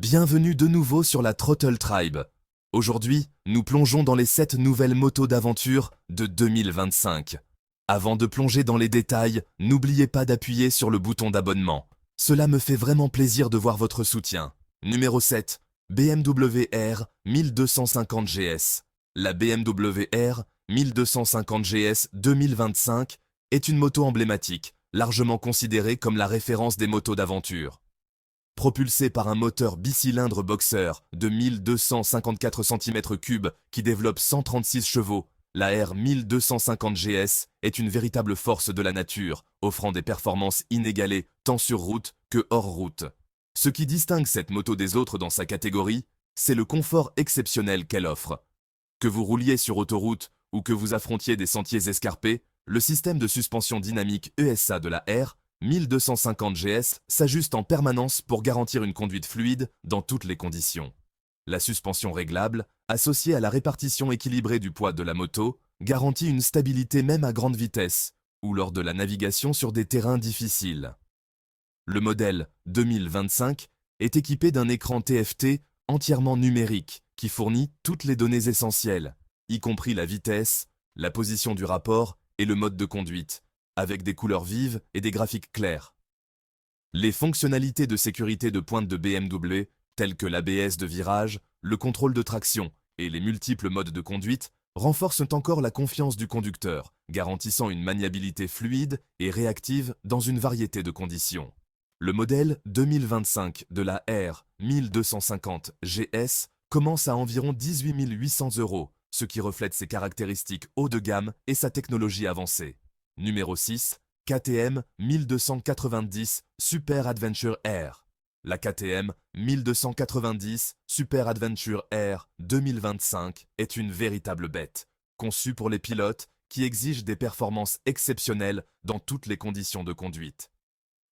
Bienvenue de nouveau sur la Throttle Tribe. Aujourd'hui, nous plongeons dans les 7 nouvelles motos d'aventure de 2025. Avant de plonger dans les détails, n'oubliez pas d'appuyer sur le bouton d'abonnement. Cela me fait vraiment plaisir de voir votre soutien. Numéro 7. BMW R 1250 GS. La BMW R 1250 GS 2025 est une moto emblématique, largement considérée comme la référence des motos d'aventure. Propulsée par un moteur bicylindre boxer de 1254 cm3 qui développe 136 chevaux, la R 1250 GS est une véritable force de la nature, offrant des performances inégalées tant sur route que hors route. Ce qui distingue cette moto des autres dans sa catégorie, c'est le confort exceptionnel qu'elle offre. Que vous rouliez sur autoroute ou que vous affrontiez des sentiers escarpés, le système de suspension dynamique ESA de la R 1250 GS s'ajuste en permanence pour garantir une conduite fluide dans toutes les conditions. La suspension réglable, associée à la répartition équilibrée du poids de la moto, garantit une stabilité même à grande vitesse ou lors de la navigation sur des terrains difficiles. Le modèle 2025 est équipé d'un écran TFT entièrement numérique qui fournit toutes les données essentielles, y compris la vitesse, la position du rapport et le mode de conduite, avec des couleurs vives et des graphiques clairs. Les fonctionnalités de sécurité de pointe de BMW, telles que l'ABS de virage, le contrôle de traction et les multiples modes de conduite, renforcent encore la confiance du conducteur, garantissant une maniabilité fluide et réactive dans une variété de conditions. Le modèle 2025 de la R 1250 GS commence à environ 18 800 €, ce qui reflète ses caractéristiques haut de gamme et sa technologie avancée. Numéro 6. KTM 1290 Super Adventure R. La KTM 1290 Super Adventure R 2025 est une véritable bête, conçue pour les pilotes qui exigent des performances exceptionnelles dans toutes les conditions de conduite.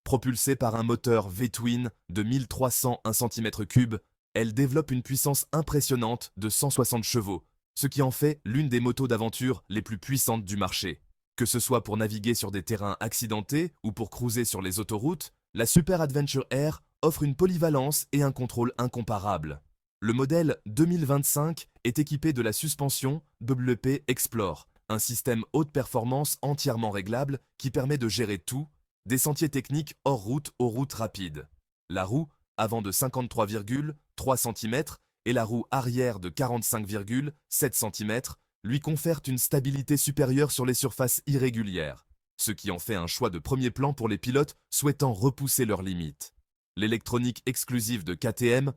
Propulsée par un moteur V-twin de 1301 cm3, elle développe une puissance impressionnante de 160 chevaux, ce qui en fait l'une des motos d'aventure les plus puissantes du marché. Que ce soit pour naviguer sur des terrains accidentés ou pour cruiser sur les autoroutes, la Super Adventure R offre une polyvalence et un contrôle incomparables. Le modèle 2025 est équipé de la suspension WP Explore, un système haute performance entièrement réglable qui permet de gérer tout, des sentiers techniques hors route aux routes rapides. La roue avant de 53,3 cm et la roue arrière de 45,7 cm lui confèrent une stabilité supérieure sur les surfaces irrégulières, ce qui en fait un choix de premier plan pour les pilotes souhaitant repousser leurs limites. L'électronique exclusive de KTM,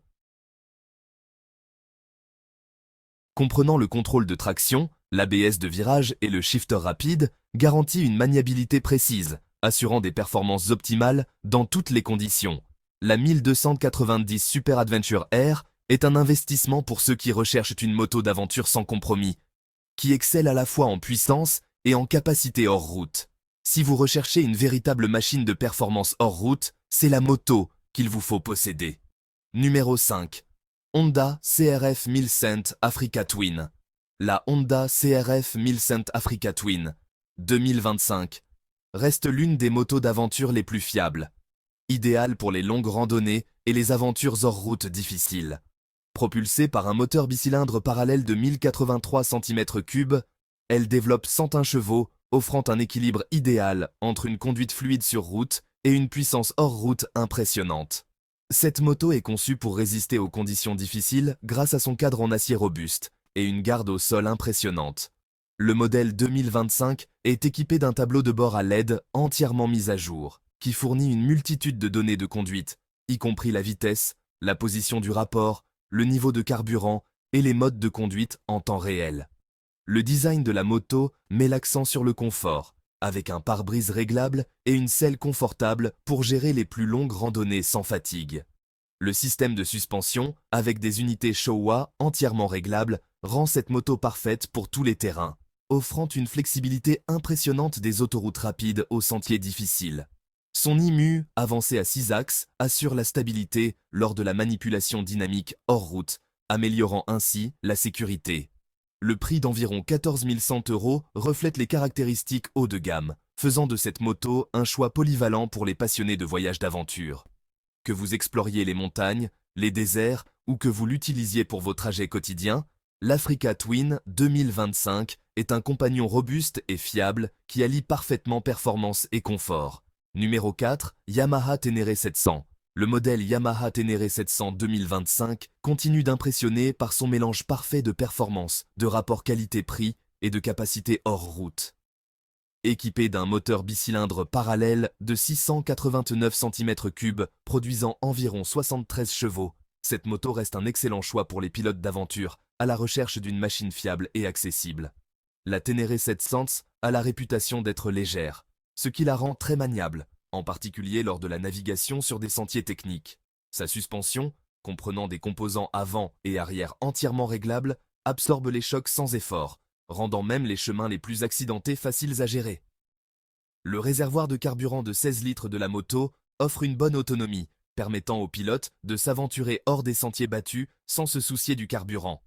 comprenant le contrôle de traction, l'ABS de virage et le shifter rapide, garantit une maniabilité précise, assurant des performances optimales dans toutes les conditions. La 1290 Super Adventure R est un investissement pour ceux qui recherchent une moto d'aventure sans compromis, qui excelle à la fois en puissance et en capacité hors route. Si vous recherchez une véritable machine de performance hors route, c'est la moto qu'il vous faut posséder. Numéro 5. Honda CRF 1100 Africa Twin. La Honda CRF 1100 Africa Twin 2025 reste l'une des motos d'aventure les plus fiables, idéale pour les longues randonnées et les aventures hors route difficiles. Propulsée par un moteur bicylindre parallèle de 1083 cm3, elle développe 101 chevaux, offrant un équilibre idéal entre une conduite fluide sur route et une puissance hors route impressionnante. Cette moto est conçue pour résister aux conditions difficiles grâce à son cadre en acier robuste et une garde au sol impressionnante. Le modèle 2025 est équipé d'un tableau de bord à LED entièrement mis à jour, qui fournit une multitude de données de conduite, y compris la vitesse, la position du rapport, le niveau de carburant et les modes de conduite en temps réel. Le design de la moto met l'accent sur le confort, avec un pare-brise réglable et une selle confortable pour gérer les plus longues randonnées sans fatigue. Le système de suspension, avec des unités Showa entièrement réglables, rend cette moto parfaite pour tous les terrains, offrant une flexibilité impressionnante des autoroutes rapides aux sentiers difficiles. Son IMU, avancé à 6 axes, assure la stabilité lors de la manipulation dynamique hors route, améliorant ainsi la sécurité. Le prix d'environ 14 100 € reflète les caractéristiques haut de gamme, faisant de cette moto un choix polyvalent pour les passionnés de voyages d'aventure. Que vous exploriez les montagnes, les déserts ou que vous l'utilisiez pour vos trajets quotidiens, l'Africa Twin 2025 est un compagnon robuste et fiable qui allie parfaitement performance et confort. Numéro 4, Yamaha Ténéré 700. Le modèle Yamaha Ténéré 700 2025 continue d'impressionner par son mélange parfait de performance, de rapport qualité-prix et de capacité hors route. Équipé d'un moteur bicylindre parallèle de 689 cm3 produisant environ 73 chevaux, cette moto reste un excellent choix pour les pilotes d'aventure à la recherche d'une machine fiable et accessible. La Ténéré 700 a la réputation d'être légère, ce qui la rend très maniable, en particulier lors de la navigation sur des sentiers techniques. Sa suspension, comprenant des composants avant et arrière entièrement réglables, absorbe les chocs sans effort, rendant même les chemins les plus accidentés faciles à gérer. Le réservoir de carburant de 16 litres de la moto offre une bonne autonomie, permettant aux pilotes de s'aventurer hors des sentiers battus sans se soucier du carburant.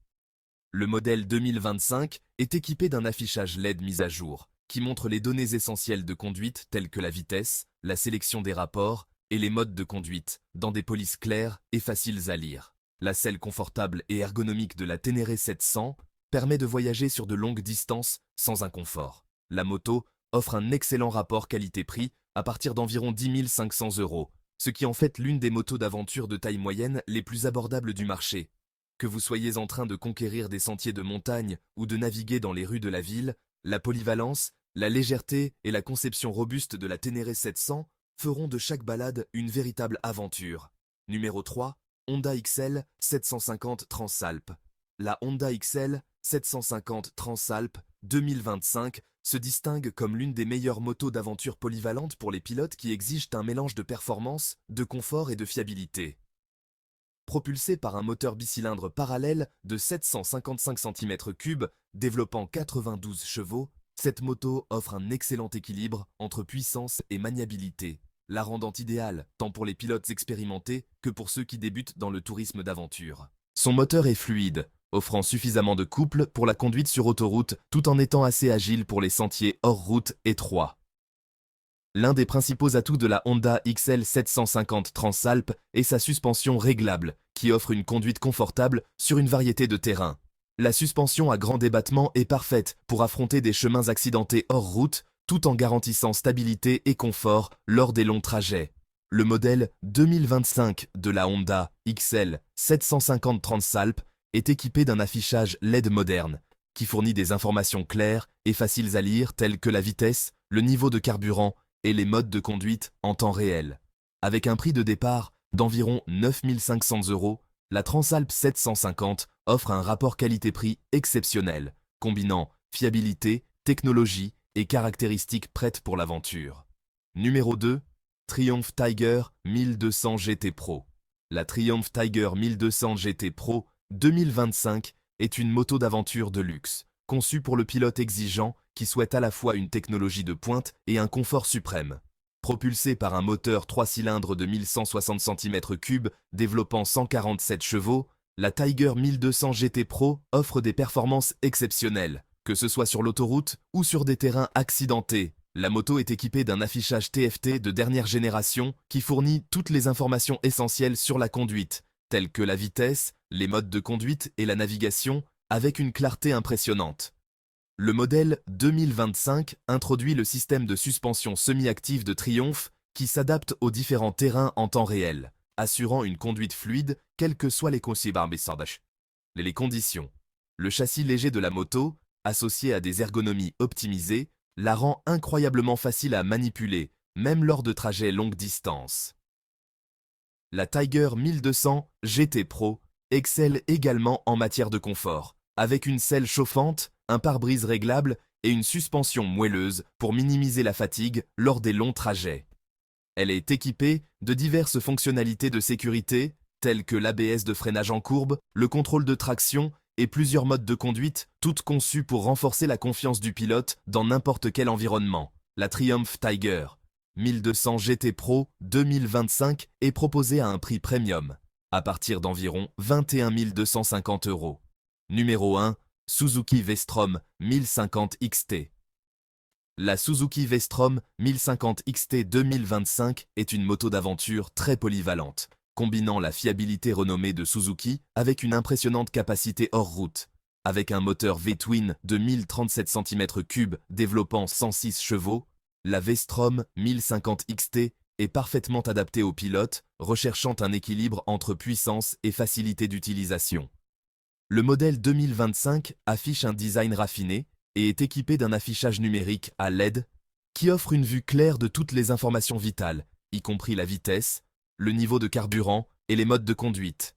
Le modèle 2025 est équipé d'un affichage LED mis à jour, qui montre les données essentielles de conduite telles que la vitesse, la sélection des rapports et les modes de conduite, dans des polices claires et faciles à lire. La selle confortable et ergonomique de la Ténéré 700 permet de voyager sur de longues distances sans inconfort. La moto offre un excellent rapport qualité-prix à partir d'environ 10 500 €, ce qui en fait l'une des motos d'aventure de taille moyenne les plus abordables du marché. Que vous soyez en train de conquérir des sentiers de montagne ou de naviguer dans les rues de la ville, la polyvalence, la légèreté et la conception robuste de la Ténéré 700 feront de chaque balade une véritable aventure. Numéro 3, Honda XL 750 Transalp. La Honda XL 750 Transalp 2025 se distingue comme l'une des meilleures motos d'aventure polyvalentes pour les pilotes qui exigent un mélange de performance, de confort et de fiabilité. Propulsée par un moteur bicylindre parallèle de 755 cm3 développant 92 chevaux, cette moto offre un excellent équilibre entre puissance et maniabilité, la rendant idéale tant pour les pilotes expérimentés que pour ceux qui débutent dans le tourisme d'aventure. Son moteur est fluide, offrant suffisamment de couple pour la conduite sur autoroute tout en étant assez agile pour les sentiers hors route étroits. L'un des principaux atouts de la Honda XL 750 Transalp est sa suspension réglable, qui offre une conduite confortable sur une variété de terrains. La suspension à grand débattement est parfaite pour affronter des chemins accidentés hors route, tout en garantissant stabilité et confort lors des longs trajets. Le modèle 2025 de la Honda XL 750 Transalp est équipé d'un affichage LED moderne, qui fournit des informations claires et faciles à lire telles que la vitesse, le niveau de carburant et les modes de conduite en temps réel. Avec un prix de départ d'environ 9 500 €, la Transalp 750 offre un rapport qualité-prix exceptionnel, combinant fiabilité, technologie et caractéristiques prêtes pour l'aventure. Numéro 2, Triumph Tiger 1200 GT Pro. La Triumph Tiger 1200 GT Pro 2025 est une moto d'aventure de luxe, conçue pour le pilote exigeant qui souhaite à la fois une technologie de pointe et un confort suprême. Propulsée par un moteur 3 cylindres de 1160 cm3 développant 147 chevaux, la Tiger 1200 GT Pro offre des performances exceptionnelles, que ce soit sur l'autoroute ou sur des terrains accidentés. La moto est équipée d'un affichage TFT de dernière génération qui fournit toutes les informations essentielles sur la conduite, telles que la vitesse, les modes de conduite et la navigation, avec une clarté impressionnante. Le modèle 2025 introduit le système de suspension semi-active de Triumph qui s'adapte aux différents terrains en temps réel, assurant une conduite fluide quelles que soient les conditions. Le châssis léger de la moto, associé à des ergonomies optimisées, la rend incroyablement facile à manipuler, même lors de trajets longue distance. La Tiger 1200 GT Pro excelle également en matière de confort, avec une selle chauffante, un pare-brise réglable et une suspension moelleuse pour minimiser la fatigue lors des longs trajets. Elle est équipée de diverses fonctionnalités de sécurité, telles que l'ABS de freinage en courbe, le contrôle de traction et plusieurs modes de conduite, toutes conçues pour renforcer la confiance du pilote dans n'importe quel environnement. La Triumph Tiger 1200 GT Pro 2025 est proposée à un prix premium, à partir d'environ 21 250 €. Numéro 1, Suzuki V-Strom 1050 XT. La Suzuki V-Strom 1050 XT 2025 est une moto d'aventure très polyvalente, combinant la fiabilité renommée de Suzuki avec une impressionnante capacité hors route. Avec un moteur V-twin de 1037 cm3 développant 106 chevaux, la V-Strom 1050 XT est parfaitement adaptée aux pilotes, recherchant un équilibre entre puissance et facilité d'utilisation. Le modèle 2025 affiche un design raffiné et est équipé d'un affichage numérique à LED qui offre une vue claire de toutes les informations vitales, y compris la vitesse, le niveau de carburant et les modes de conduite.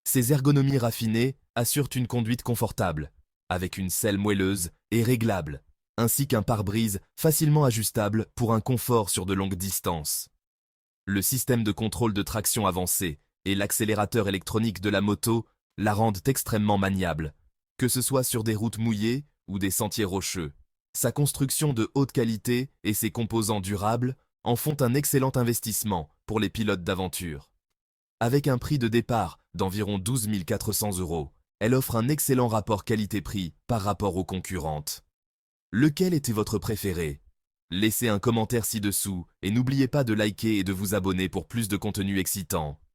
Ces ergonomies raffinées assurent une conduite confortable, avec une selle moelleuse et réglable, ainsi qu'un pare-brise facilement ajustable pour un confort sur de longues distances. Le système de contrôle de traction avancé et l'accélérateur électronique de la moto la rendent extrêmement maniable, que ce soit sur des routes mouillées ou des sentiers rocheux. Sa construction de haute qualité et ses composants durables en font un excellent investissement pour les pilotes d'aventure. Avec un prix de départ d'environ 12 400 €, elle offre un excellent rapport qualité-prix par rapport aux concurrentes. Lequel était votre préféré? Laissez un commentaire ci-dessous et n'oubliez pas de liker et de vous abonner pour plus de contenu excitant.